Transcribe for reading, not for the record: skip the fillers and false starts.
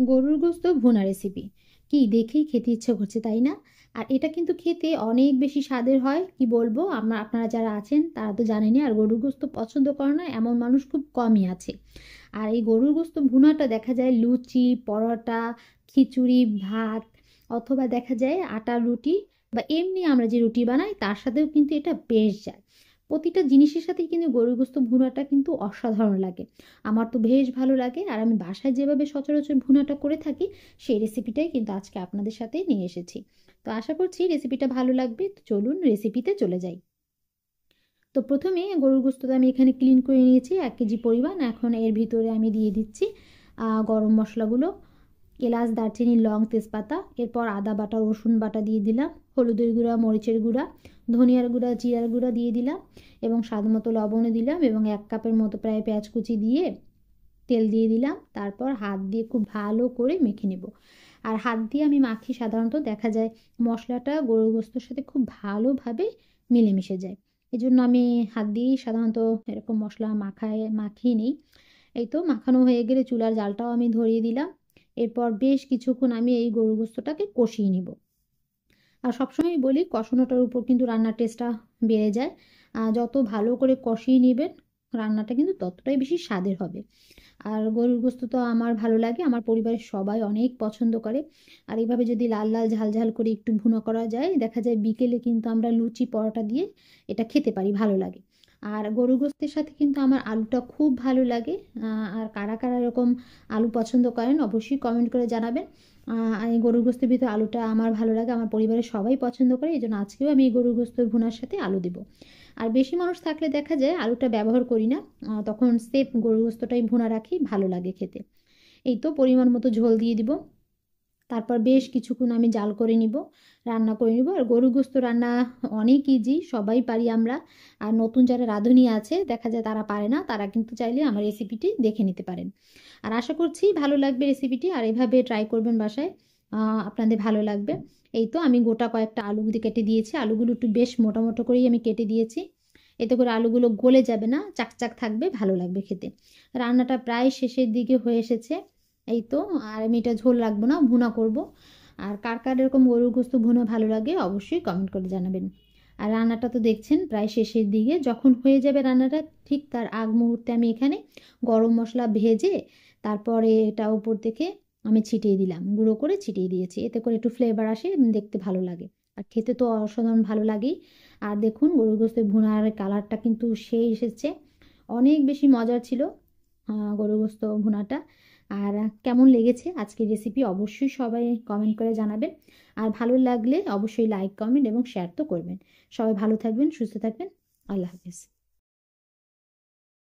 গরুর গোস্ত ভুনা রেসিপি কি দেখেই খেতে ইচ্ছে করছে, তাই না? আর এটা কিন্তু খেতে অনেক বেশি স্বাদের হয়, কি বলবো। আপনারা যারা আছেন তারা তো জানেনই, আর গরুর গোস্ত পছন্দ করে না এমন মানুষ খুব কমই আছে। আর এই গরুর গোস্ত ভুনাটা দেখা যায় লুচি, পরোটা, খিচুড়ি, ভাত, অথবা দেখা যায় আটার রুটি, বা এমনি আমরা যে রুটি বানাই তার সাথেও কিন্তু এটা বেশ যায়। প্রতিটা জিনিসের সাথেই কিন্তু গরুর গোস্ত ভুনাটা কিন্তু অসাধারণ লাগে। আমার তো বেশ ভালো লাগে, আর আমি বাসায় যেভাবে সচরাচর ভুনাটা করে থাকি সেই রেসিপিটাই কিন্তু আজকে আপনাদের সাথে নিয়ে এসেছি। তো আশা করছি রেসিপিটা ভালো লাগবে। তো চলুন রেসিপিতে চলে যাই। তো প্রথমে গরুর গোস্তটা আমি এখানে ক্লিন করে নিয়েছি 1 কেজি পরিমাণ। এখন এর ভিতরে আমি দিয়ে দিচ্ছি গরম মশলাগুলো, এলাচ, দারচিনি, লং, তেজপাতা। এরপর আদা বাটা, রসুন বাটা দিয়ে দিলাম, হলুদের গুঁড়া, মরিচের গুঁড়া, ধনিয়ার গুঁড়া, জিরার গুঁড়া দিয়ে দিলাম, এবং স্বাদ মতো লবণ দিলাম, এবং 1 কাপের মতো প্রায় পেঁয়াজ কুচি দিয়ে তেল দিয়ে দিলাম। তারপর হাত দিয়ে খুব ভালো করে মেখে নেব। আর হাত দিয়ে আমি মাখি, সাধারণত দেখা যায় মশলাটা গরুর গোস্তর সাথে খুব ভালোভাবে মিলেমিশে যায়। এই জন্য আমি হাত দিয়েই সাধারণত এরকম মশলা মাখিয়ে নিই। এই তো মাখানো হয়ে গেলে চুলার জালটাও আমি ধরিয়ে দিলাম। এরপর বেশ কিছুক্ষণ আমি এই গরুর গোস্তটাকে কষিয়ে নিব। আর সবসময় বলি, কষানোটার উপর কিন্তু রান্নার টেস্টটা বেড়ে যায়। যত ভালো করে কষিয়ে নেবেন রান্নাটা কিন্তু ততটাই বেশি স্বাদের হবে। আর গরুর গোস্ত তো আমার ভালো লাগে, আমার পরিবারের সবাই অনেক পছন্দ করে। আর এইভাবে যদি লাল লাল ঝাল ঝাল করে একটু ভুনা করা যায়, দেখা যায় বিকেলে কিন্তু আমরা লুচি পরোটা দিয়ে এটা খেতে পারি, ভালো লাগে। আর গরুর গোস্তের সাথে কিন্তু আমার আলুটা খুব ভালো লাগে। আর কারা কারা এরকম আলু পছন্দ করেন অবশ্যই কমেন্ট করে জানাবেন। এই গরুর গোস্তের ভিতরে আলুটা আমার ভালো লাগে, আমার পরিবারের সবাই পছন্দ করে, এই জন্য আজকেও আমি এই গরুর গোস্তের ভুনার সাথে আলু দেব। আর বেশি মানুষ থাকলে দেখা যায় আলুটা ব্যবহার করি না, তখন সেফ গরুর গোস্তটাই ভুনা রাখি, ভালো লাগে খেতে। এই তো পরিমাণ মতো ঝোল দিয়ে দিব। তারপর বেশ কিছুক্ষণ আমি জাল করে নিব, রান্না করে নিব। আর গরুর গোস্ত রান্না অনেক ইজি, সবাই পারি আমরা। আর নতুন যারা রাঁধুনি আছে দেখা যায় তারা পারে না, তারা কিন্তু চাইলে আমার রেসিপিটি দেখে নিতে পারেন। আর আশা করছি ভালো লাগবে রেসিপিটি, আর এভাবে ট্রাই করবেন বাসায়, আপনাদের ভালো লাগবে। এই তো আমি গোটা কয়েকটা আলু দিয়ে কেটে দিয়েছি, আলুগুলো একটু বেশ মোটা মোটা করেই আমি কেটে দিয়েছি। এতে করে আলুগুলো গলে যাবে না, চাকচাক থাকবে, ভালো লাগবে খেতে। রান্নাটা প্রায় শেষের দিকে হয়ে এসেছে। এই তো, আর আমি এটা ঝোল রাখবো না, ভুনা করব। আর কার কার এরকম গরুর গোস্ত ভুনা ভালো লাগে অবশ্যই কমেন্ট করে জানাবেন। আর রান্নাটা তো দেখছেন প্রায় শেষের দিকে, যখন হয়ে যাবে রান্নাটা ঠিক তার আগ মুহূর্তে আমি এখানে গরম মশলা ভেজে তারপরে এটা উপর থেকে আমি ছিটিয়ে দিলাম, গুঁড়ো করে ছিটিয়ে দিয়েছি। এতে করে একটু ফ্লেভার আসে, দেখতে ভালো লাগে। আর খেতে তো অসাধারণ ভালো লাগেই। আর দেখুন গরুর গোস্তের ভুনার কালারটা কিন্তু সেই এসেছে, অনেক বেশি মজার ছিল গরুর গোস্ত ভুনাটা। আর কেমন লেগেছে আজকের রেসিপি অবশ্যই সবাই কমেন্ট করে জানাবেন। আর ভালো লাগলে অবশ্যই লাইক, কমেন্ট এবং শেয়ার তো করবেন। সবাই ভালো থাকবেন, সুস্থ থাকবেন। আল্লাহ হাফেজ।